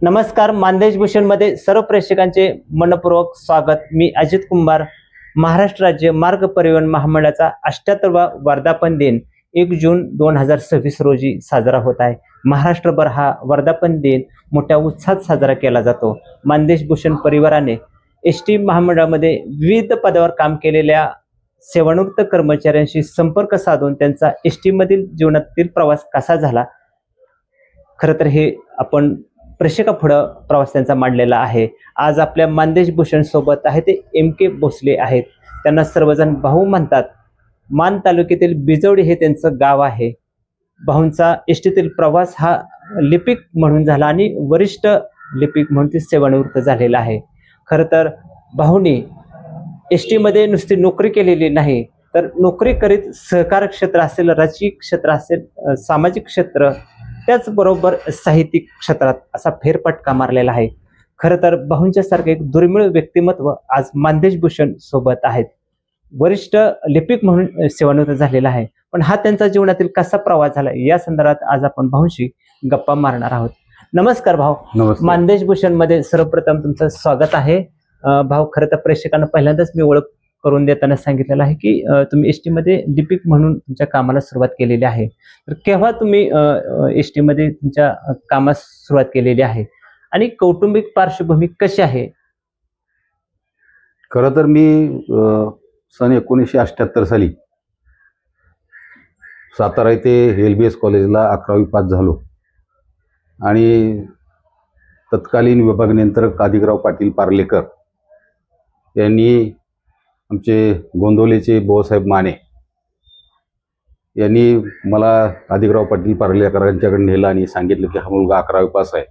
नमस्कार. मानदेश भूषण मध्ये सर्व प्रेक्षकांचे मनपूर्वक स्वागत. मी अजित कुंभार. महाराष्ट्र राज्य मार्ग परिवहन महामंडळाचा 78वा वर्धापन दिन 1 जून 2026 रोजी साजरा होत आहे. महाराष्ट्रभर हा वर्धापन दिन मोठ्या उत्साहात साजरा केला जातो. मानदेश भूषण परिवाराने एसटी महामंडळामध्ये विविध पदावर काम केलेल्या सेवानिवृत्त कर्मचाऱ्यांशी संपर्क साधून त्यांचा एसटी मधील जीवनातील प्रवास कसा झाला, खरं तर हे आपण प्रेक्षकापुढं प्रवास त्यांचा मांडलेला आहे. आज आपल्या मानदेश भूषण सोबत आहे ते MK भोसले आहेत. त्यांना सर्वजण भाऊ म्हणतात. मान तालुक्यातील बिजवडी हे त्यांचं गाव आहे. भाऊंचा एसटीतील प्रवास हा लिपिक म्हणून झाला आणि वरिष्ठ लिपिक म्हणून ते सेवानिवृत्त झालेला आहे. खरं तर भाऊंनी एसटी मध्ये नुसती नोकरी केलेली नाही, तर नोकरी करीत सहकार क्षेत्र असेल, राजकीय क्षेत्र असेल, सामाजिक क्षेत्र, त्याचबरोबर साहित्यिक क्षेत्रात असा फेरफटका मारलेला आहे. खरं तर भाऊंच्या सारखे एक दुर्मिळ व्यक्तिमत्व आज मानदेश भूषण सोबत आहेत. वरिष्ठ लिपिक म्हणून सेवानिवृत्त झालेला आहे, पण हा त्यांचा जीवनातील कसा प्रवास झाला या संदर्भात आज आपण भाऊंशी गप्पा मारणार आहोत. नमस्कार भाऊ. नमस्कार. मानदेश भूषण मध्ये सर्वप्रथम तुमचं स्वागत आहे. भाऊ, खरं तर प्रेक्षकांना पहिल्यांदाच मी ओळख करून देताना सांगितलेलं आहे की तुम्ही एसटी मध्ये लिपिक म्हणून तुमच्या कामाला सुरुवात केलेली आहे. तर केव्हा तुम्ही एसटी मध्ये तुमच्या कामास सुरुवात केलेली आहे आणि कौटुंबिक पार्श्वभूमी कशी आहे? खरं तर मी सन 1978 साली सातारा येथे LBS कॉलेजला 11वी पास झालो आणि तत्कालीन विभाग नियंत्रक आदिकराव पाटील पार्लेकर यांनी आमचे गोंदवलेचे भाऊसाहेब माने यांनी मला आदिकराव पाटील पार्लेकरांच्याकडे नेलं आणि सांगितलं की हा मुलगा 11वी पास आहे,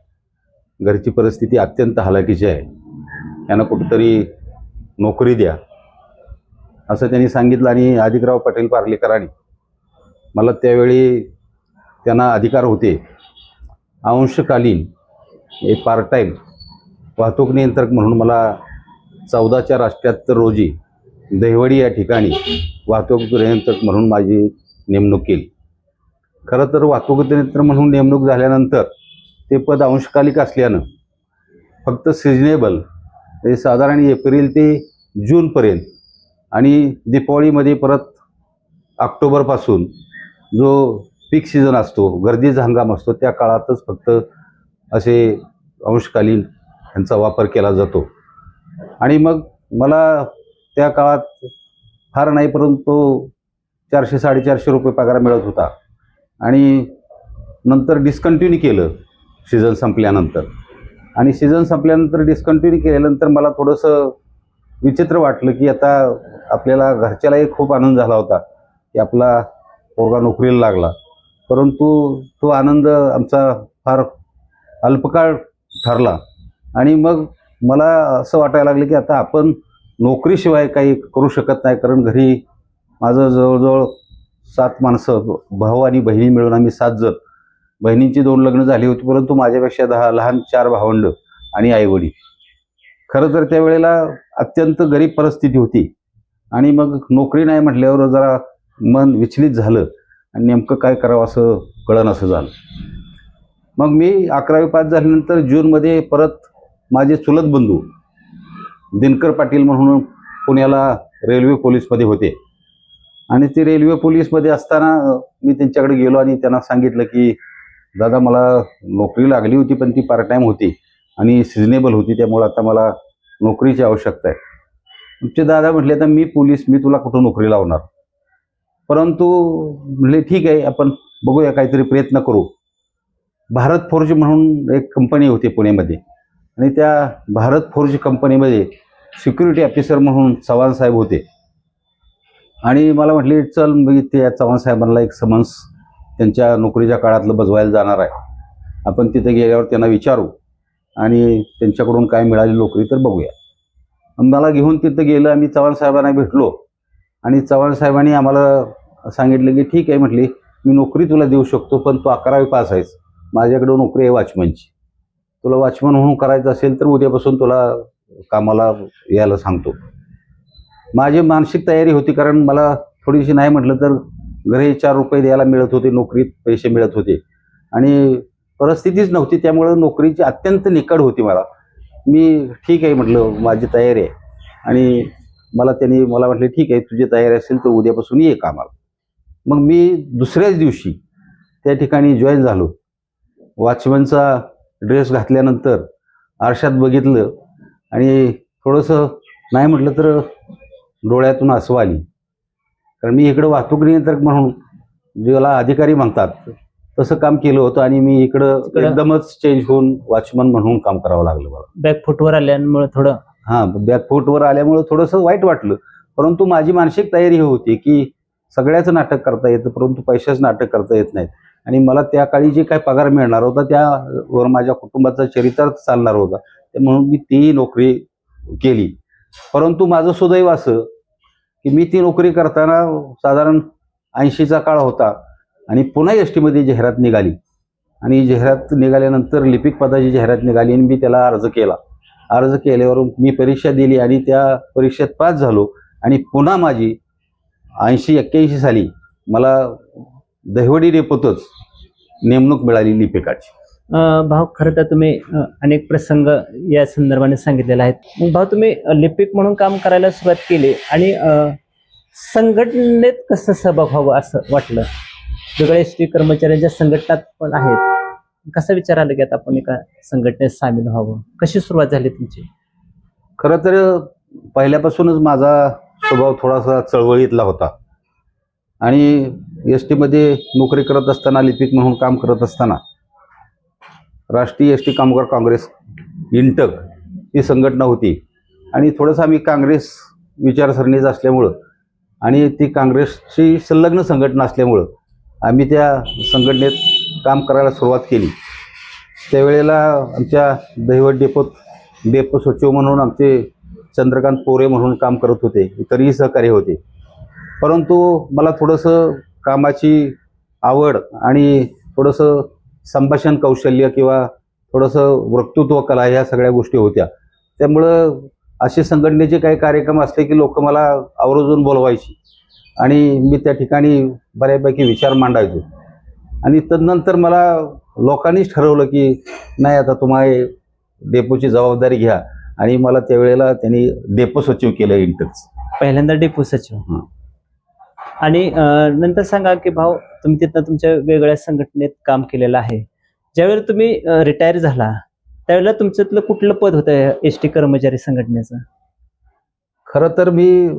घरची परिस्थिती अत्यंत हलाखीची आहे, यांना कुठेतरी नोकरी द्या असं त्यांनी सांगितलं. आणि आदिकराव पाटील पार्लेकरांनी मला त्यावेळी त्यांना अधिकार होते अंशकालीन एक पार्ट टाईम वाहतूक नियंत्रक म्हणून मला 14/4/78 रोजी दहिवडी या ठिकाणी वाहतूक नियंत्रक म्हणून माझी नेमणूक केली. खरं तर वाहतूक नियंत्रक म्हणून नेमणूक झाल्यानंतर ते पद अंशकालिक असल्यानं फक्त सिजनेबल म्हणजे साधारण एप्रिल ते जूनपर्यंत आणि दीपावळीमध्ये परत ऑक्टोबरपासून जो पीक सीझन असतो, गर्दीचा हंगाम असतो, त्या काळातच फक्त असे अंशकालीन यांचा वापर केला जातो. आणि मग मला त्या काळात फार नाही परंतु 400-450 रुपये पगार मिळत होता. आणि नंतर डिस्कंटिन्यू केलं सीझन संपल्यानंतर. आणि सीझन संपल्यानंतर डिस्कंटिन्यू केल्यानंतर मला थोडंसं विचित्र वाटलं की आता आपल्याला घरच्यालाही खूप आनंद झाला होता की आपला पोरगा नोकरीला लागला, परंतु तो आनंद आमचा फार अल्पकाळ ठरला. आणि मग मला असं वाटायला लागलं की आता आपण नोकरीशिवाय काही करू शकत नाही, कारण घरी माझं जवळजवळ 7 माणसं, भाऊ आणि बहिणी मिळून आम्ही 7 जण. बहिणींची 2 लग्न झाली होती, परंतु माझ्यापेक्षा लहान 4 भावंड आणि आईवडील. खरं तर त्यावेळेला अत्यंत गरीब परिस्थिती होती. आणि मग नोकरी नाही म्हटल्यावर जरा मन विचलित झालं आणि नेमकं काय करावं असं कळेनासं झालं. मग मी 11वी पास झाल्यानंतर जूनमध्ये परत माझे चुलत बंधू दिनकर पाटील म्हणून पुण्याला रेल्वे पोलीसमध्ये होते. आणि ते रेल्वे पोलीसमध्ये असताना मी त्यांच्याकडे गेलो आणि त्यांना सांगितलं की दादा, मला नोकरी लागली होती पण ती पार्ट टाईम होती आणि सिजनेबल होती, त्यामुळे आता मला नोकरीची आवश्यकता आहे. तुमचे दादा म्हटले आता मी पोलीस, मी तुला कुठं नोकरी लावणार. परंतु म्हटले ठीक आहे, आपण बघूया, काहीतरी प्रयत्न करू. भारत फोर्ज म्हणून एक कंपनी होती पुण्यामध्ये आणि त्या भारत फोर्ज कंपनीमध्ये सिक्युरिटी ऑफिसर म्हणून चव्हाण साहेब होते. आणि मला म्हटले चल, मी त्या चव्हाण साहेबांना एक समन्स त्यांच्या नोकरीच्या काळातलं बजवायला जाणार आहे, आपण तिथे गेल्यावर त्यांना विचारू आणि त्यांच्याकडून काय मिळाली नोकरी तर बघूया. मला घेऊन तिथं गेलं. आम्ही चव्हाण साहेबांना भेटलो आणि चव्हाण साहेबांनी आम्हाला सांगितलं की ठीक आहे, म्हटली मी नोकरी तुला देऊ शकतो, पण तू 11वी पास आहेस, माझ्याकडे नोकरी आहे वॉचमनची, तुला वॉचमन म्हणून करायचं असेल तर उद्यापासून तुला कामाला यायला सांगतो. माझी मानसिक तयारी होती, कारण मला थोडीशी नाही म्हटलं तर घरी 4 रुपये द्यायला मिळत होते, नोकरीत पैसे मिळत होते. आणि परिस्थितीच नव्हती, त्यामुळं नोकरीची अत्यंत निकड होती मला. मी ठीक आहे म्हटलं, माझी तयारी आहे. आणि मला म्हटले ठीक आहे, तुझी तयारी असेल तर उद्यापासून ये कामाला. मग मी दुसऱ्याच दिवशी त्या ठिकाणी जॉईन झालो. वॉचमनचा ड्रेस घातल्यानंतर आरशात बघितलं आणि थोडंसं नाही म्हटलं तर डोळ्यातून आसू आली. कारण मी इकडं वाहतूक नियंत्रक म्हणून, ज्याला अधिकारी म्हणतात, तसं काम केलं होतं आणि मी इकडं एकदमच चेंज होऊन वॉचमन म्हणून काम करावं लागलं मला. बॅकफुटवर आल्यामुळे थोडं बॅकफूटवर आल्यामुळं थोडंसं वाईट वाटलं. परंतु माझी मानसिक तयारी ही होती की सगळ्याच नाटक करता येतं, परंतु पैशाच नाटक करता येत नाहीत. आणि मला त्या काळी जे काय पगार मिळणार होता त्यावर माझ्या कुटुंबाचा चरितार्थ चालणार होता, म्हणून मी ती नोकरी केली. परंतु माझं सुदैव असं की मी ती नोकरी करताना साधारण 80चा काळ होता आणि पुन्हा एस टीमध्ये जाहिरात निघाली. आणि जाहिरात निघाल्यानंतर लिपिक पदाची जाहिरात निघाली आणि मी त्याला अर्ज केला. अर्ज केल्यावर मी परीक्षा दिली आणि त्या परीक्षेत पास झालो. आणि पुन्हा माझी 80-81 साली मला दहिवडी डेपोतच नेमणूक मिळाली लिपिकाची. भाऊ, खरं तर तुम्ही अनेक प्रसंग या संदर्भाने सांगितलेले आहेत. मग भाऊ, तुम्ही लिपिक म्हणून काम करायला सुरुवात केली आणि संघटनेत कसं सहभाग व्हावं असं वाटलं? वेगळ्या एस टी कर्मचाऱ्यांच्या संघटनात पण आहेत. कसा विचार आला की आता आपण एका संघटनेत सामील व्हावं? कशी सुरुवात झाली तुमची? खरं तर पहिल्यापासूनच माझा स्वभाव थोडासा चळवळीतला होता. आणि एस टीमध्ये नोकरी करत असताना, लिपिक म्हणून काम करत असताना, राष्ट्रीय एस टी कामगार काँग्रेस इंटक ही संघटना होती. आणि थोडंसं आम्ही काँग्रेस विचारसरणीच असल्यामुळं आणि ती काँग्रेसची संलग्न संघटना असल्यामुळं आम्ही त्या संघटनेत काम करायला सुरुवात केली. त्यावेळेला आमच्या दहिवड डेपो सचिव म्हणून आमचे चंद्रकांत पोरे म्हणून काम करत होते. इतरही सहकारी होते. परंतु मला थोडंसं कामाची आवड आणि थोडंसं संभाषण कौशल्य किंवा थोडंसं वक्तृत्व कला ह्या सगळ्या गोष्टी होत्या. त्यामुळं असे संघटनेचे काही कार्यक्रम असले की लोक मला आवर्जून बोलवायची आणि मी त्या ठिकाणी बऱ्यापैकी विचार मांडायचो. आणि तदनंतर मला लोकांनीच ठरवलं की नाही, आता तुम्हाला डेपोची जबाबदारी घ्या. आणि मला त्यावेळेला त्यांनी डेपो सचिव केलं इंटकचं. पहिल्यांदा डेपो सचिव. आणि नंतर सांगा की भाऊ, तुम्ही तिथनं तुमच्या वेगळ्या संघटनेत काम केलेलं आहे. ज्यावेळेला तुम्ही रिटायर झाला त्यावेळेला तुमच्यातलं कुठलं पद होतं एस टी कर्मचारी संघटनेचं? खरं तर मी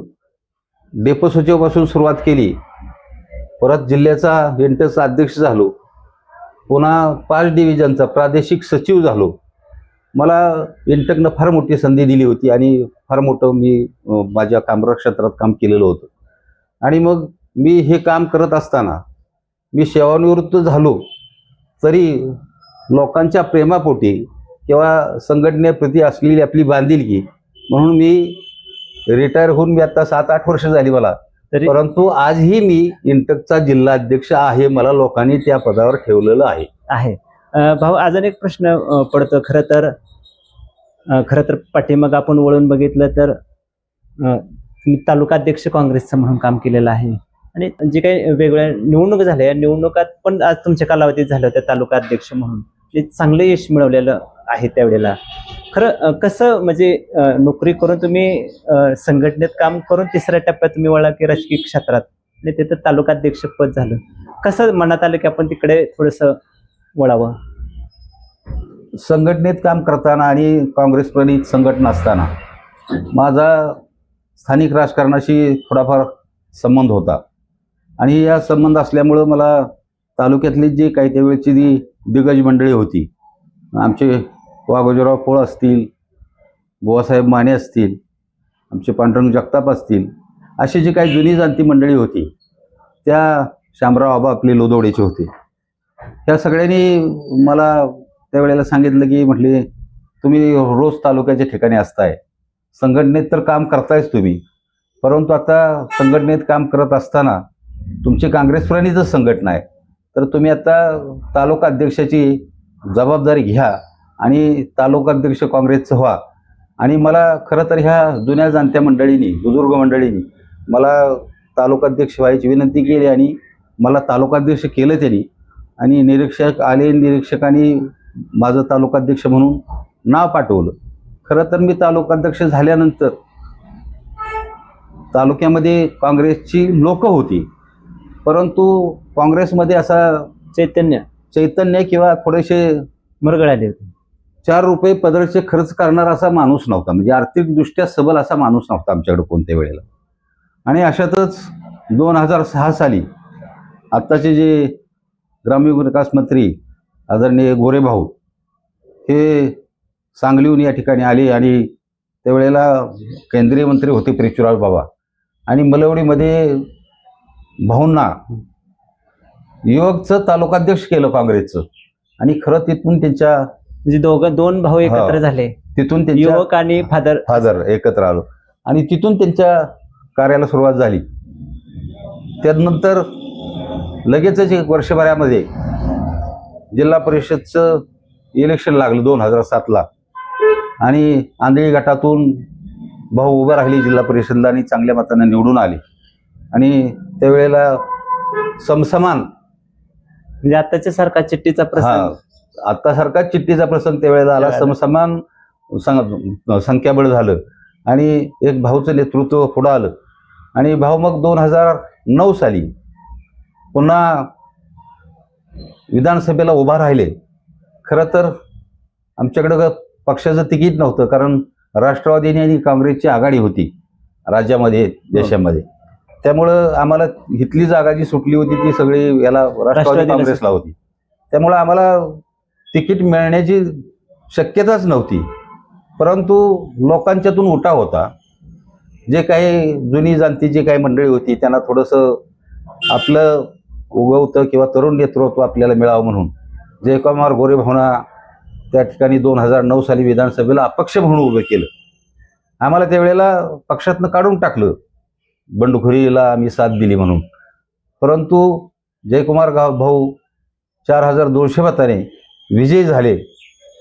डेपो सचिवपासून सुरुवात केली. परत जिल्ह्याचा इंटकचा अध्यक्ष झालो. पुन्हा 5 डिव्हिजनचा प्रादेशिक सचिव झालो. मला इंटकनं फार मोठी संधी दिली होती आणि फार मोठं मी माझ्या कामगार क्षेत्रात काम केलेलं होतं. आणि मग मी हे काम करत असताना मी सेवानिवृत्त झालो तरी लोकांच्या प्रेमापोटी किंवा संघटनेप्रती असलेली आपली बांधिलकी म्हणून मी रिटायर होऊन, मी आता 7-8 वर्ष झाली मला, परंतु आजही मी इंटकचा जिल्हा अध्यक्ष आहे. मला लोकांनी त्या पदावर ठेवलेलं आहे. भाऊ, अजून एक प्रश्न पडतो. खरं तर पाठीमाग आपण वळून बघितलं तर मी तालुकाध्यक्ष काँग्रेसचं म्हणून काम केलेलं आहे. आणि जे काही वेगवेगळ्या निवडणुका झाल्या, या निवडणुकात पण आज तुमच्या कालावधीत झाल्या होत्या तालुकाध्यक्ष म्हणून. ते चांगलं यश मिळवलेलं आहे त्यावेळेला. खरं कसं, म्हणजे नोकरी करून तुम्ही संघटनेत काम करून तिसऱ्या टप्प्यात तुम्ही वळला की राजकीय क्षेत्रात, आणि तिथं तालुकाध्यक्ष पद झालं. कसं मनात आलं की आपण तिकडे थोडंसं वळावं? संघटनेत काम करताना आणि काँग्रेस प्रणित संघटना असताना माझा स्थानिक राजकारणाशी थोडाफार संबंध होता. आणि या संबंध असल्यामुळं मला तालुक्यातली जी काही त्यावेळची जी दिग्गज मंडळी होती, आमचे वाघोजीराव पोळ असतील, बुवासाहेब माने असतील, आमचे पांडुरंग जगताप असतील, अशी जी काही जुनी जाणती मंडळी होती, त्या शामराव आबा आपले लोदवडेचे होते. ह्या सगळ्यांनी मला त्यावेळेला सांगितलं की म्हटले, तुम्ही रोज तालुक्याच्या ठिकाणी असताय, संघटनेत तर काम करतायच तुम्ही, परंतु आता संघटनेत काम करत असताना तुमची काँग्रेसप्रणीतच संघटना आहे, तर तुम्ही आता तालुका अध्यक्षाची जबाबदारी घ्या आणि तालुकाध्यक्ष काँग्रेसचं व्हा. आणि मला खरं तर ह्या जुन्या जाणत्या मंडळींनी, बुजुर्ग मंडळींनी मला तालुकाध्यक्ष व्हायची विनंती केली आणि मला तालुकाध्यक्ष केलं त्यांनी. आणि निरीक्षक आले. निरीक्षकांनी माझं तालुकाध्यक्ष म्हणून नाव पाठवलं. खरं तर मी तालुकाध्यक्ष झाल्यानंतर तालुक्यामध्ये काँग्रेसची लोक होती, परंतु काँग्रेसमध्ये असा चैतन्य किंवा थोडेसे मरगळ आले होते. 4 रुपये पदरचे खर्च करणारा असा माणूस नव्हता, म्हणजे आर्थिकदृष्ट्या सबल असा माणूस नव्हता आमच्याकडे कोणत्या वेळेला. आणि अशातच 2006 साली आत्ताचे जे ग्रामीण विकास मंत्री आदरणीय गोरेभाऊ हे सांगलीहून या ठिकाणी आले आणि त्यावेळेला केंद्रीय मंत्री होते पृथ्वीराज बाबा. आणि मलवडीमध्ये भाऊंना युवकचं तालुकाध्यक्ष केलं काँग्रेसचं. आणि खरं तिथून त्यांच्या म्हणजे दोन भाऊ एकत्र झाले, तिथून त्यांच्या युवक आणि फादर एकत्र आलो आणि तिथून त्यांच्या कार्याला सुरुवात झाली. त्यानंतर लगेचच 1 वर्षभरामध्ये जिल्हा परिषदचं इलेक्शन लागलं 2007ला. आणि आंधळी गटातून भाऊ उभं राहिले जिल्हा परिषदला आणि चांगल्या मताने निवडून आले. आणि त्यावेळेला समसमान म्हणजे आताच्या सारखा चिठ्ठीचा प्रसंग, आता सारखा चिठ्ठीचा प्रसंग त्यावेळेला आला. समसमान संख्याबळ झालं आणि एक भाऊचं नेतृत्व पुढं आलं. आणि भाऊ मग 2009 साली पुन्हा विधानसभेला उभा राहिले. खरं तर आमच्याकडं पक्षाचं तिकीट नव्हतं, कारण राष्ट्रवादी आणि काँग्रेसची आघाडी होती राज्यामध्ये, देशामध्ये. त्यामुळं आम्हाला इथली जागा जी सुटली होती ती सगळी याला राष्ट्रवादी काँग्रेसला होती. त्यामुळं आम्हाला तिकीट मिळण्याची शक्यताच नव्हती. परंतु लोकांच्यातून उठाव होता. जे काही जुनी जाणती जी काही मंडळी होती त्यांना थोडंसं आपलं उगवतं किंवा तरुण नेतृत्व आपल्याला मिळावं म्हणून जयकुमार गोरेभाऊंना त्या ठिकाणी 2009 साली विधानसभेला अपक्ष म्हणून उभं केलं. आम्हाला त्यावेळेला पक्षातनं काढून टाकलं, बंडखोरीला आम्ही साथ दिली म्हणून. परंतु जयकुमार भाऊ 4200 मताने विजयी झाले.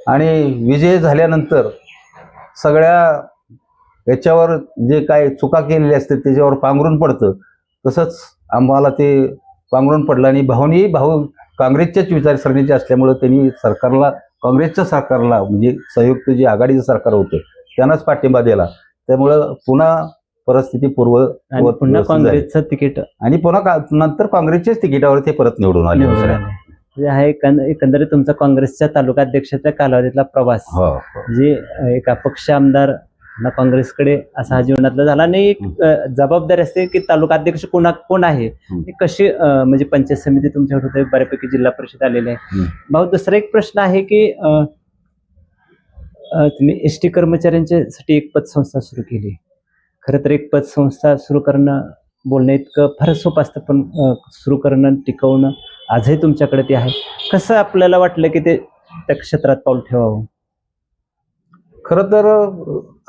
आणि विजयी झाल्यानंतर सगळ्या याच्यावर जे काय चुका केलेल्या असतात त्याच्यावर पांघरून पडतं, तसंच आम्हाला ते पांघरून पडलं. आणि भाऊ काँग्रेसच्याच विचारसरणीचे असल्यामुळं त्यांनी काँग्रेसच्या सरकारला म्हणजे संयुक्त जे आघाडीचं सरकार होतं त्यांनाच पाठिंबा दिला. त्यामुळं पुन्हा परिस्थिती पुन्हा काँग्रेसचं तिकीट आणि पुन्हा नंतर काँग्रेसच्याच तिकिटावर ते परत निवडून आले. म्हणजे हा एकंदरीत तुमचा काँग्रेसच्या तालुकाध्यक्षाच्या कालावधीतला प्रवास, जे एक अपक्ष आमदार ना काँग्रेसकडे असा हा जीवनातला झाला. आणि एक जबाबदारी असते की तालुकाध्यक्ष कोण आहे, कशी म्हणजे पंचायत समिती तुमच्याकडे होते, बऱ्यापैकी जिल्हा परिषद आलेले आहे. भाऊ, दुसरा एक प्रश्न आहे की तुम्ही एसटी कर्मचाऱ्यांच्यासाठी एक पतसंस्था सुरू केली. खरं तर एक पतसंस्था सुरू करणं बोलणं इतकं फार सोपं असतं, पण सुरू करणं टिकवणं आजही तुमच्याकडे ते आहे. कसं आपल्याला वाटलं की ते त्या क्षेत्रात पाऊल ठेवावं? खरं तर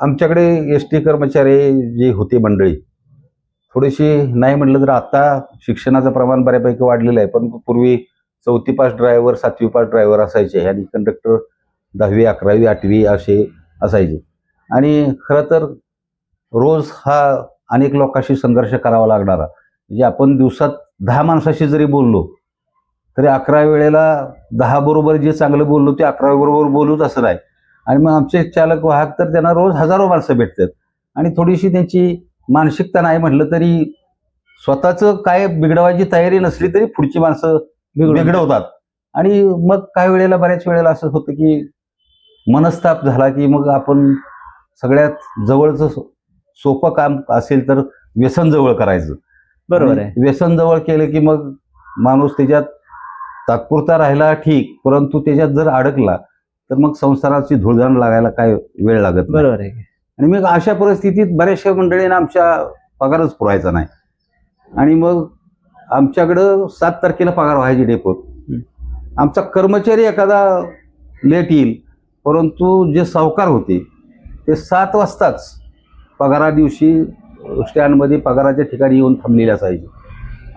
आमच्याकडे एसटी कर्मचारी जे होते मंडळी थोडीशी नाही म्हटलं तर आता शिक्षणाचं प्रमाण बऱ्यापैकी वाढलेलं आहे. पण पूर्वी 4थी पास ड्रायव्हर, 7वी पास ड्रायव्हर असायचे आणि कंडक्टर 10वी, 11वी, 8वी असे असायचे. आणि खरं तर रोज हा अनेक लोकांशी संघर्ष करावा लागणारा, म्हणजे आपण दिवसात 10 माणसाशी जरी बोललो तरी 11 वेळेला 10 बरोबर जे चांगलं बोललो ते 11 बरोबर बोलूच असं नाही. आणि मग आमचे चालक वाहक तर त्यांना रोज हजारो माणसं भेटतात. आणि थोडीशी त्यांची मानसिकता नाही म्हटलं तरी स्वतःचं काय बिघडवायची तयारी नसली तरी पुढची माणसं बिघडवतात. आणि मग काही वेळेला बऱ्याच वेळेला असं होतं की मनस्ताप झाला की मग आपण सगळ्यात जवळचं सोपं काम असेल तर व्यसन जवळ करायचं. बरोबर आहे. व्यसन जवळ केलं की मग माणूस त्याच्यात तात्पुरता राहिला ठीक, परंतु त्याच्यात जर अडकला तर मग संसाराची धुळधाण लागायला काय वेळ लागत नाही. बरोबर आहे. आणि मग अशा परिस्थितीत बऱ्याचशा मंडळींना आमच्या पगारच पुरायचा नाही. आणि मग आमच्याकडं 7 तारखेला पगार व्हायची डेपोत. आमचा कर्मचारी एखादा लेट येईल, परंतु जे सावकार होते ते 7 वाजताच पगारा दिवशी स्टँडमध्ये पगाराच्या ठिकाणी येऊन थांबलेले असायचे.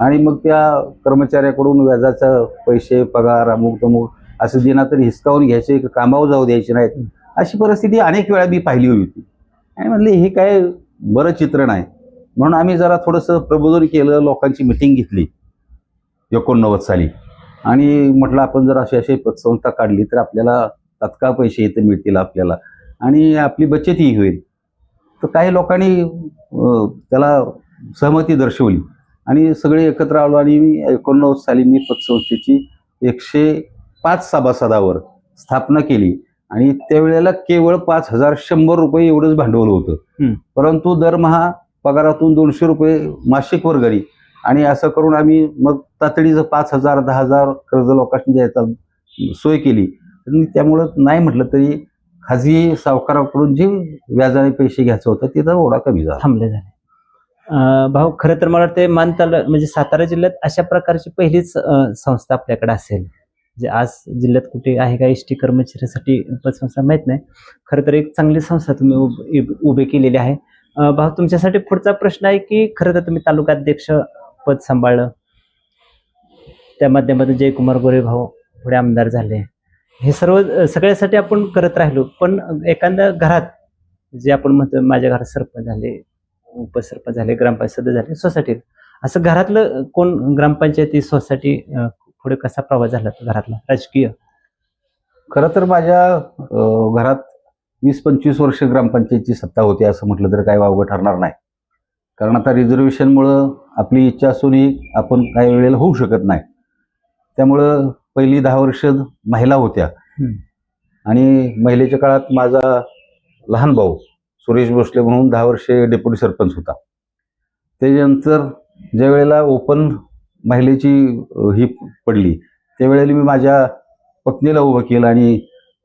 आणि मग त्या कर्मचाऱ्याकडून व्याजाचा पैसे, पगार, अमुक तमुक असं दिना तरी हिसकावून घ्यायचे, कामावर जाऊ द्यायचे नाहीत. अशी परिस्थिती अनेक वेळा मी पाहिली होती. आणि म्हणले हे काय बरं चित्र नाही. म्हणून आम्ही जरा थोडंसं प्रबोधन केलं, लोकांची मिटिंग घेतली 89 साली. आणि म्हटलं आपण जर अशी अशी पतसंस्था काढली तर आपल्याला तात्काळ पैसे इथे मिळतील आपल्याला आणि आपली बचतही होईल. तर काही लोकांनी त्याला सहमती दर्शवली आणि सगळे एकत्र आलो आणि 89 साली मी पतसंस्थेची 105 सभासदावर स्थापना केली आणि त्यावेळेला केवळ 5,100 रुपये एवढंच भांडवल होतं. परंतु दरमहा पगारातून 200 रुपये मासिक वर्गणी आणि असं करून आम्ही मग तातडीचं 5,000 10,000 कर्ज लोकांनी द्यायचा सोय केली. आणि त्यामुळं नाही म्हटलं तरी खाजगी सावकाराकडून जे व्याजाने पैसे घ्यायचं होतं ते तर ओढा कमी झाला. थांबले झाले. भाऊ, खरं तर मला वाटतं म्हणजे सातारा जिल्ह्यात अशा प्रकारची पहिलीच संस्था आपल्याकडे असेल. जे आज जिल्ह्यात कुठे आहे का एसटी कर्मचाऱ्यासाठी पतसंस्था माहीत नाही. खरं तर एक चांगली संस्था तुम्ही उभी केलेली आहे. भाऊ, तुमच्यासाठी पुढचा प्रश्न आहे की खरं तर तुम्ही तालुकाध्यक्ष पद सांभाळलं, त्या माध्यमातून जयकुमार गोरे भाऊ पुढे आमदार झाले. हे सगळ्यासाठी आपण करत राहिलो, पण एखाद्या घरात जे आपण म्हणतो माझ्या घरात सरपंच झाले, उपसरपंच झाले, ग्रामपंचायत सदस्य झाले, सोसायटीत असं घरातलं कोण ग्रामपंचायती सोसायटी पुढे कसा प्रवास झाला घरातला राजकीय? खरं तर माझ्या घरात 20-25 वर्ष ग्रामपंचायतीची सत्ता होती असं म्हटलं तर काही वावगं ठरणार नाही. कारण आता रिझर्वेशनमुळं आपली इच्छा असूनही आपण काही वेळेला होऊ शकत नाही. त्यामुळं पहिली 10 वर्ष महिला होत्या आणि महिलेच्या काळात माझा लहान भाऊ सुरेश भोसले म्हणून 10 वर्षे डेप्युटी सरपंच होता. त्याच्यानंतर ज्या वेळेला ओपन महिलेची ही पडली त्यावेळेला मी माझ्या पत्नीला उभं केलं आणि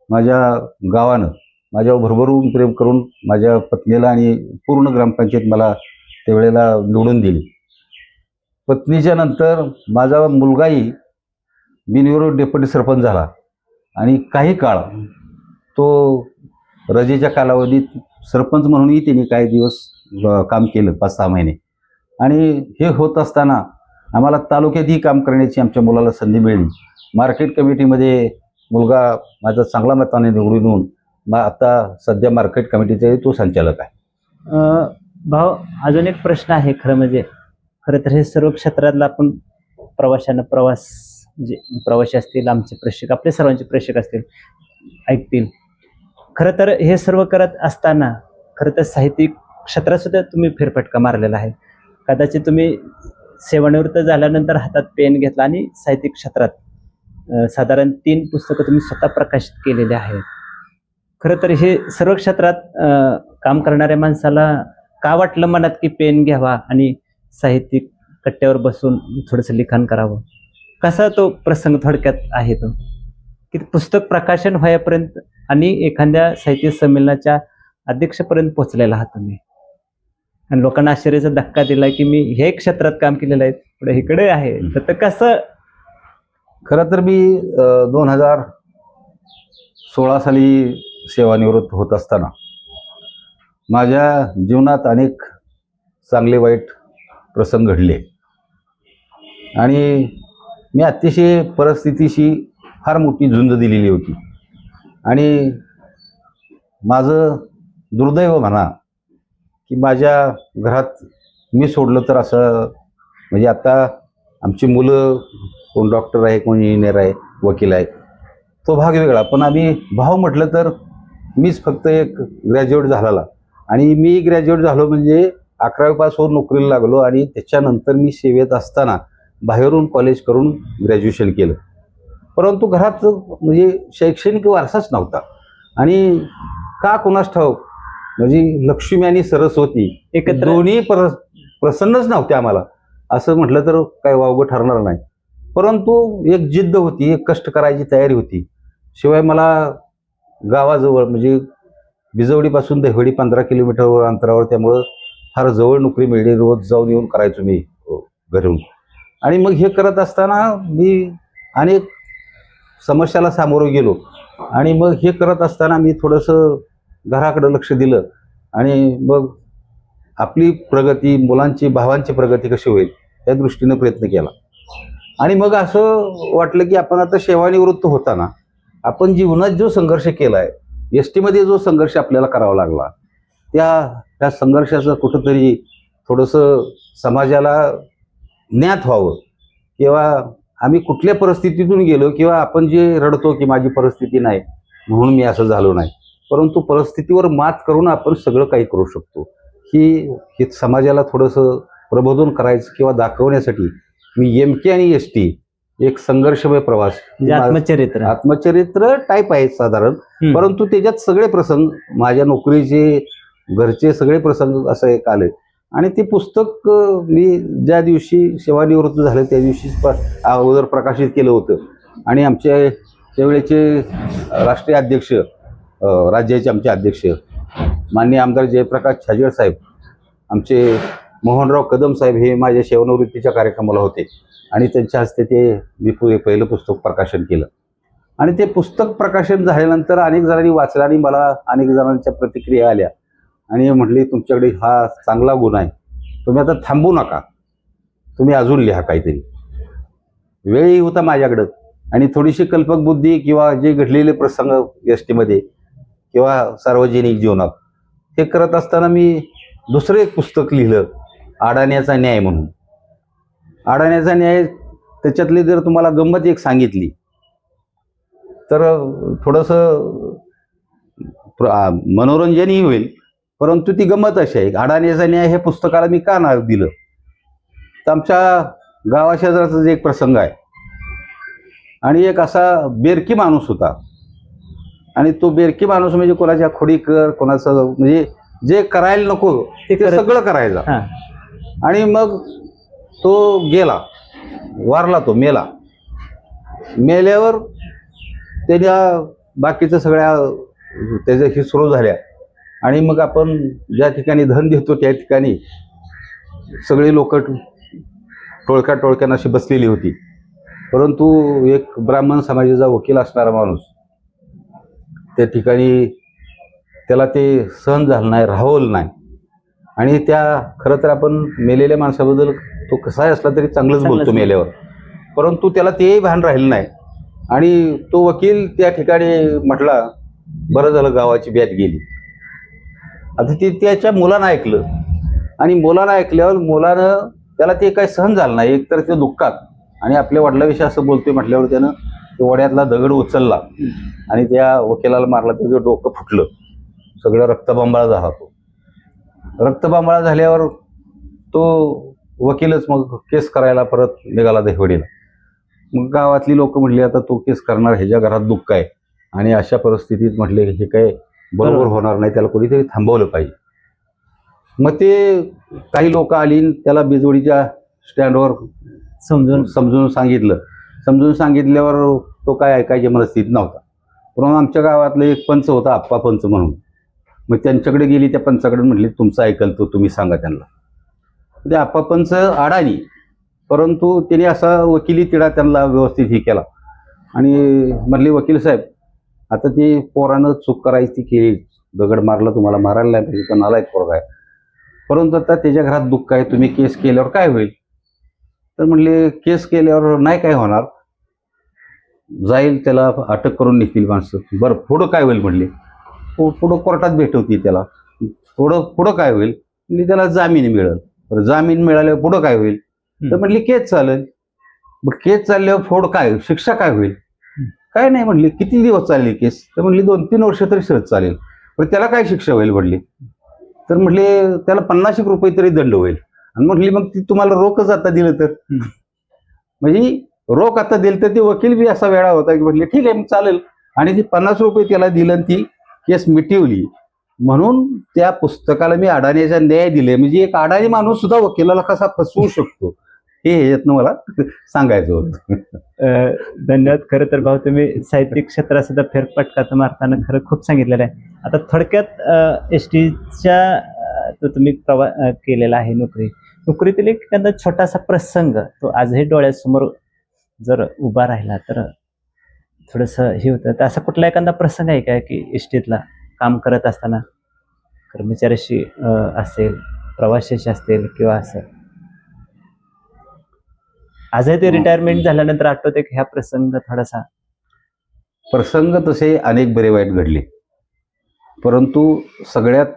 माझ्या गावानं माझ्यावर भरभरून प्रेम करून माझ्या पत्नीला आणि पूर्ण ग्रामपंचायत मला त्यावेळेला निवडून दिली. पत्नीच्या नंतर माझा मुलगाही बिनविरोध डेप्युटी सरपंच झाला आणि काही काळ तो रजेच्या कालावधीत सरपंच म्हणूनही त्यांनी काही दिवस काम केलं, 5-6 महिने. आणि हे होत असताना आम्हाला तालुक्यातही काम करण्याची आमच्या मुलाला संधी मिळाली. मार्केट कमिटीमध्ये मुलगा माझा चांगला मताने निवडून येऊन आता सध्या मार्केट कमिटीचे तो संचालक आहे. भाऊ, अजून एक प्रश्न आहे. खरं तर हे सर्व क्षेत्रातला आपण प्रवास म्हणजे प्रवासी असतील, आमचे प्रेक्षक, आपले सर्वांचे प्रेक्षक असतील, ऐकतील. खरं तर हे सर्व करत असताना खरं तर साहित्यिक क्षेत्रात सुद्धा तुम्ही फेरफटका मारलेला आहे. कदाचित तुम्ही सेवानिवृत्त झाल्यानंतर हातात पेन घेतला आणि साहित्यिक क्षेत्रात साधारण 3 पुस्तकं तुम्ही स्वतः प्रकाशित केलेले आहेत. खरं तर हे सर्व क्षेत्रात काम करणाऱ्या माणसाला का वाटलं मनात की पेन घ्यावा आणि साहित्यिक कट्ट्यावर बसून थोडंसं लिखाण करावं? कसा तो प्रसंग थोडक्यात आहे तो की पुस्तक प्रकाशन व्हायपर्यंत आणि एखाद्या साहित्य संमेलनाच्या अध्यक्षपर्यंत पोहोचलेला आहात तुम्ही आणि लोकांना आश्चर्याचा धक्का दिला की मी हे क्षेत्रात काम केलेलं आहे, पुढे इकडे आहे. तर कसं? खरं तर मी 2016 साली सेवानिवृत्त होत असताना माझ्या जीवनात अनेक चांगले वाईट प्रसंग घडले आणि मी अतिशय परिस्थितीशी फार मोठी झुंज दिलेली होती. आणि माझं दुर्दैव म्हणा की माझ्या घरात मी सोडलं तर असं म्हणजे आता आमची मुलं कोण डॉक्टर आहे, कोण इंजिनियर आहे, वकील आहे, तो भाग वेगळा. पण आम्ही भाव म्हटलं तर मीच फक्त एक ग्रॅज्युएट झालेला आणि मी ग्रॅज्युएट झालो म्हणजे 11वी पास होऊन नोकरीला लागलो आणि त्याच्यानंतर मी सेवेत असताना बाहेरून कॉलेज करून ग्रॅज्युएशन केलं. परंतु घरात म्हणजे शैक्षणिक वारसाच नव्हता आणि का कुणास ठाऊक म्हणजे लक्ष्मी आणि सरस्वती एकत्र दोन्ही प्रसन्नच नव्हते आम्हाला. असं म्हटलं तर काही वावगं ठरणार नाही. परंतु एक जिद्द होती, एक कष्ट करायची तयारी होती. शिवाय मला गावाजवळ म्हणजे बिजवडीपासून दहिवडी 15 किलोमीटरवर अंतरावर, त्यामुळं फार जवळ नोकरी मिळली. रोज जाऊन येऊन करायचो मी घरून. आणि मग हे करत असताना मी अनेक समस्याला सामोरं गेलो आणि मग हे करत असताना मी थोडंसं घराकडं लक्ष दिलं आणि मग आपली प्रगती, मुलांची, भावांची प्रगती कशी होईल त्या दृष्टीनं प्रयत्न केला. आणि मग असं वाटलं की आपण आता सेवानिवृत्त होताना आपण जीवनात जो संघर्ष केला आहे, एस टीमध्ये जो संघर्ष आपल्याला करावा लागला, त्या संघर्षाचं कुठंतरी थोडंसं समाजाला ज्ञात व्हावं किंवा आम्ही कुठल्या परिस्थितीतून गेलो किंवा आपण जे रडतो की माझी परिस्थिती नाही म्हणून मी असं झालो नाही, परंतु परिस्थितीवर मात करून आपण सगळं काही करू शकतो ही समाजाला थोडंसं प्रबोधन करायचं किंवा दाखवण्यासाठी मी MK आणि ST एक संघर्षमय प्रवास म्हणजे आत्मचरित्र. आत्मचरित्र टाईप आहे साधारण, परंतु त्याच्यात सगळे प्रसंग माझ्या नोकरीचे घरचे सगळे प्रसंग असं एक आले. आणि ते पुस्तक मी ज्या दिवशी सेवानिवृत्त झाले त्या दिवशी अगोदर प्रकाशित केलं होतं. आणि आमचे त्यावेळेचे राष्ट्रीय अध्यक्ष, राज्याचे आमचे अध्यक्ष माननीय आमदार जयप्रकाश छाजेड साहेब, आमचे मोहनराव कदम साहेब हे माझ्या सेवानिवृत्तीच्या कार्यक्रमाला होते आणि त्यांच्या हस्ते ते मी पहिलं पुस्तक प्रकाशन केलं. आणि ते पुस्तक प्रकाशन झाल्यानंतर अनेक जणांनी वाचलं आणि मला अनेक जणांच्या प्रतिक्रिया आल्या आणि म्हटले तुमच्याकडे हा चांगला गुण आहे, तुम्ही आता थांबू नका, तुम्ही अजून लिहा काहीतरी. वेळही होता माझ्याकडं आणि थोडीशी कल्पक बुद्धी किंवा जे घडलेले प्रसंग STमध्ये किंवा सार्वजनिक जीवनात हे करत असताना मी दुसरं एक पुस्तक लिहिलं, अडाण्याचा न्याय म्हणून. अडाण्याचा न्याय त्याच्यातली जर तुम्हाला गंमत एक सांगितली तर थोडंसं मनोरंजनही होईल, परंतु ती गंमत अशी आहे. अडाण्याचा न्याय हे पुस्तकाला मी का नाव दिलं तर आमच्या गावाशेजारचा एक प्रसंग आहे आणि एक असा बेरकी माणूस होता आणि तो बेरकी माणूस म्हणजे कोणाच्या खोडीकर, कोणाचं म्हणजे जे करायला नको ते सगळं करायचं. आणि मग तो गेला, वारला, तो मेला. मेल्यावर त्याच्या बाकीचं सगळ्या त्याच्या ही सुरू झाल्या आणि मग आपण ज्या ठिकाणी धन देतो त्या ठिकाणी सगळी लोक टोळक्यानं अशी बसलेली होती. परंतु एक ब्राह्मण समाजाचा वकील असणारा माणूस त्या ठिकाणी त्याला ते सहन झालं नाही, राहवलं नाही. आणि त्या खरं तर आपण मेलेल्या माणसाबद्दल तो कसाही असला तरी चांगलंच बोलतो मेल्यावर, परंतु त्याला तेही भान राहिलं नाही. आणि तो वकील त्या ठिकाणी म्हटला बरं झालं गावाची बॅत गेली. आता ते त्याच्या मुलानं ऐकलं आणि मुलानं ऐकल्यावर मुलानं त्याला ते काही सहन झालं नाही. एकतर ते दुःखात आणि आपल्या वडिलाविषयी असं बोलतोय म्हटल्यावर त्यानं तो वड्यातला दगड उचलला आणि त्या वकिलाला मारला. त्याचं डोकं फुटलं, सगळं रक्तबंबाळ झाला. तो रक्तबंबाळ झाल्यावर तो वकीलच मग केस करायला परत निघाला दहिवडीला. मग गावातली लोक म्हटली आता तो केस करणार, ह्याच्या घरात दुःख आहे आणि अशा परिस्थितीत म्हटले हे काय बरोबर होणार नाही, त्याला कोणीतरी थांबवलं पाहिजे. मग ते काही लोक आली त्याला बिजवडीच्या स्टँडवर समजून सांगितलं. समजून सांगितल्यावर तो काय ऐकायची मनस्थितीत नव्हता. म्हणून आमच्या गावातलं एक पंच होता, आप्पा पंच म्हणून. मग त्यांच्याकडे गेली, त्या पंचाकडे म्हटली तुमचं ऐकल तो तुम्ही सांगा त्यांना. ते आप्पा पंच अडाणी, परंतु त्याने असा वकिली तिढा त्यांना व्यवस्थित हे केला आणि म्हणले वकील साहेब आता ते पोरानं चूक करायची ती केली, दगड मारला, तुम्हाला मारायला नाही पाहिजे, तर नालायक पोरगा आहे, परंतु आता त्याच्या घरात दुःख आहे, तुम्ही केस केल्यावर काय होईल. तर म्हणले केस केल्यावर नाही काय होणार, जाईल त्याला अटक करून निघतील माणसं. बरं पुढं काय होईल म्हणले. पुढं कोर्टात भेटवतील त्याला. पुढं काय होईल म्हणजे त्याला जामीन मिळेल. बरं जामीन मिळाल्यावर पुढं काय होईल तर म्हणली केस चालेल. मग केस चालल्यावर फोड काय, शिक्षा काय होईल. काय नाही म्हणली. किती दिवस चालली केस तर म्हणली 2-3 वर्ष तरी सहज चालेल. पण त्याला काय शिक्षा होईल म्हणली. तर म्हटले त्याला 50 रुपये तरी दंड होईल. आणि म्हटली मग ती तुम्हाला रोखच आता दिलं तर, म्हणजे रोख आता दिलं तर ते वकील बी असा वेळा होता की म्हटले ठीक आहे मग चालेल. आणि ती 50 रुपये त्याला दिलं आणि ती केस मिटवली. म्हणून त्या पुस्तकाला मी अडाण्याचा न्याय दिले. म्हणजे एक अडाणी माणूस सुद्धा वकिलाला कसा फसवू शकतो हे ह्याच्यातनं मला सांगायचं होतं. धन्यवाद. खरं तर भाऊ तुम्ही साहित्यिक क्षेत्रात सुद्धा फेरफटका मारताना खरं खूप सांगितलेलं आहे. आता थोडक्यात STच्या तो तुम्ही केलेला आहे नोकरीतील एक एखादा छोटासा प्रसंग तो आजही डोळ्यासमोर जर उभा राहिला तर थोडंसं हे होतं. तर असा कुठला एखादा प्रसंग आहे का की STतला काम करत असताना कर्मचाऱ्याशी असेल, प्रवाशाशी असतील किंवा असं आजही ते रिटायरमेंट झाल्यानंतर आठवते की ह्या प्रसंग प्रसंग तसे अनेक बरे वाईट घडले, परंतु सगळ्यात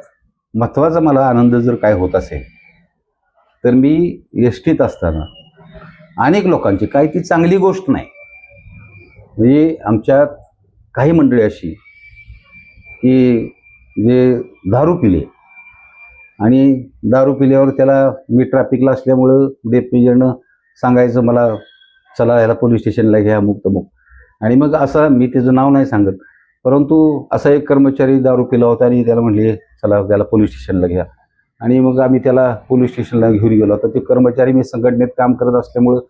महत्त्वाचा मला आनंद जर काय होत असेल तर मी STत असताना अनेक लोकांची, काही ती चांगली गोष्ट नाही. म्हणजे आमच्यात काही मंडळी अशी की जे दारू पिले आणि दारू पिल्यावर त्याला मी ट्रॅफिकला असल्यामुळं डेप्युटीनं सांगायचं मला, चला याला पोलीस स्टेशनला घ्या, अमुक तमुक. आणि मग असं मी त्याचं नाव नाही सांगत, परंतु असा एक कर्मचारी दारू पिला होता आणि त्याला म्हणले चला त्याला पोलीस स्टेशनला घ्या. आणि मग आम्ही त्याला पोलीस स्टेशनला घेऊन गेलो. तर ते कर्मचारी मी संघटनेत काम करत असल्यामुळं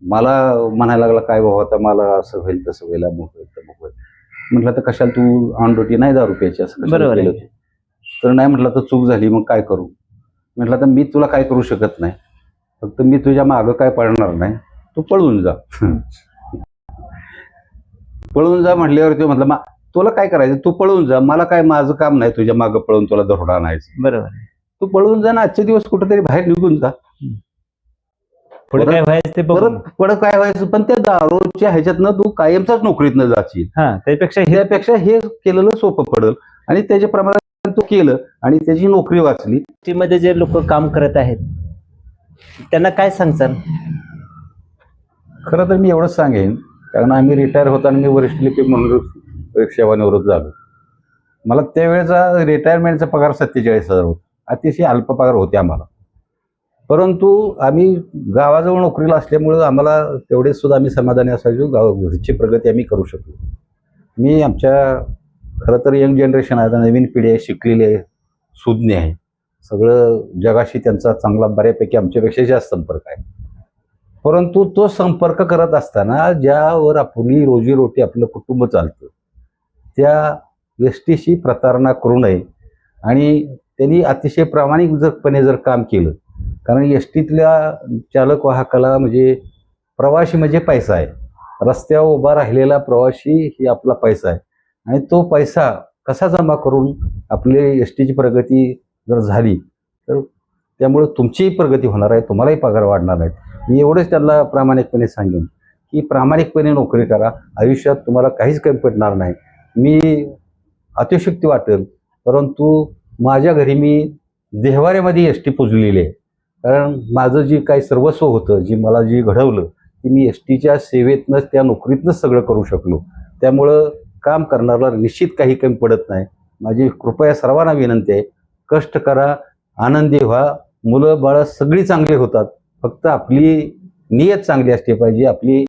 मला म्हणायला लागला, काय बाबा आता मला असं होईल तसं होईल, अमुक होईल तमुक होईल. म्हटलं तर कशाला तू ऑन ड्युटी नाही दारू प्यायची, असं कशाला बरोबर आहे. केलं तू? तर नाही म्हटलं तर चूक झाली, मग काय करू? म्हटलं तर मी तुला काय करू शकत नाही, फक्त मी तुझ्या मागं काय पडणार नाही, तू पळून जा. पळून जा म्हटल्यावर ते म्हटलं तुला काय करायचं, तू पळून जा, मला काय, माझं काम नाही तुझ्या मागं पळून तुला धरून आणायचं. बरोबर. तू पळून जा ना, आजचे दिवस कुठेतरी बाहेर निघून जा, पुढे काय व्हायचं ते बघू. परत काय व्हायचं. पण त्या दारूच्या ह्याच्यातनं तू कायमचाच नोकरीतनं जाशील. त्यापेक्षा हे केलेलं सोपं पडेल. आणि त्याच्याप्रमाणे तू केलं आणि त्याची नोकरी वाचली. मध्ये जे लोक काम करत आहेत त्यांना काय सांगचाल? खरं तर मी एवढंच सांगेन, कारण आम्ही रिटायर होताना मी वरिष्ठ लिपिक म्हणून सेवानिवृत्त झालो. मला त्यावेळेचा रिटायरमेंटचा पगार 47,000 होता. अतिशय अल्प पगार होते आम्हाला. परंतु आम्ही गावाजवळ नोकरीला असल्यामुळं आम्हाला तेवढेच सुद्धा आम्ही समाधानी असायचो. घरची प्रगती आम्ही करू शकलो. मी आमच्या खरं तर यंग जनरेशन आहे, नवीन पिढी आहे, शिकलेली आहे, सुज्ञ आहे, सगळं जगाशी त्यांचा चांगला बऱ्यापैकी आमच्यापेक्षा जास्त संपर्क आहे. परंतु तो संपर्क करत असताना ज्यावर आपली रोजीरोटी, आपलं कुटुंब चालतं, त्या एसटीशी प्रतारणा करू नये. आणि त्यांनी अतिशय प्रामाणिकपणे जर काम केलं, कारण एसटीतल्या चालक वाहकाला म्हणजे प्रवासी म्हणजे पैसा आहे. रस्त्यावर उभा राहिलेला प्रवासी ही आपला पैसा आहे. आणि तो पैसा कसा जमा करून आपली एसटीची प्रगती जर झाली तर त्यामुळे तुमचीही प्रगती होणार आहे, तुम्हालाही पगार वाढणार आहे. मी एवढंच त्यांना प्रामाणिकपणे सांगेन की प्रामाणिकपणे नोकरी करा, आयुष्यात तुम्हाला काहीच कमी पडणार नाही. मी अतिशयोक्ती वाटेल, परंतु माझ्या घरी मी देहवाऱ्यामध्ये एस टी पुजलेली आहे. कारण माझं जे काही सर्वस्व होतं, मला जी घडवलं, ती मी एस टीच्या सेवेतनंच, त्या नोकरीतनंच सगळं करू शकलो. त्यामुळं काम करणारा निश्चित काही कमी पडत नाही. माझी कृपया सर्वांना विनंती आहे, कष्ट करा, आनंदी व्हा, मुलं बाळं सगळी चांगली होतात. फक्त आपली नियत चांगली असली पाहिजे, आपली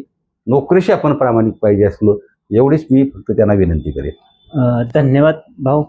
नोकरीशी आपण प्रामाणिक पाहिजे असलो, एवढीच मी फक्त त्यांना विनंती करेन. धन्यवाद भाऊ.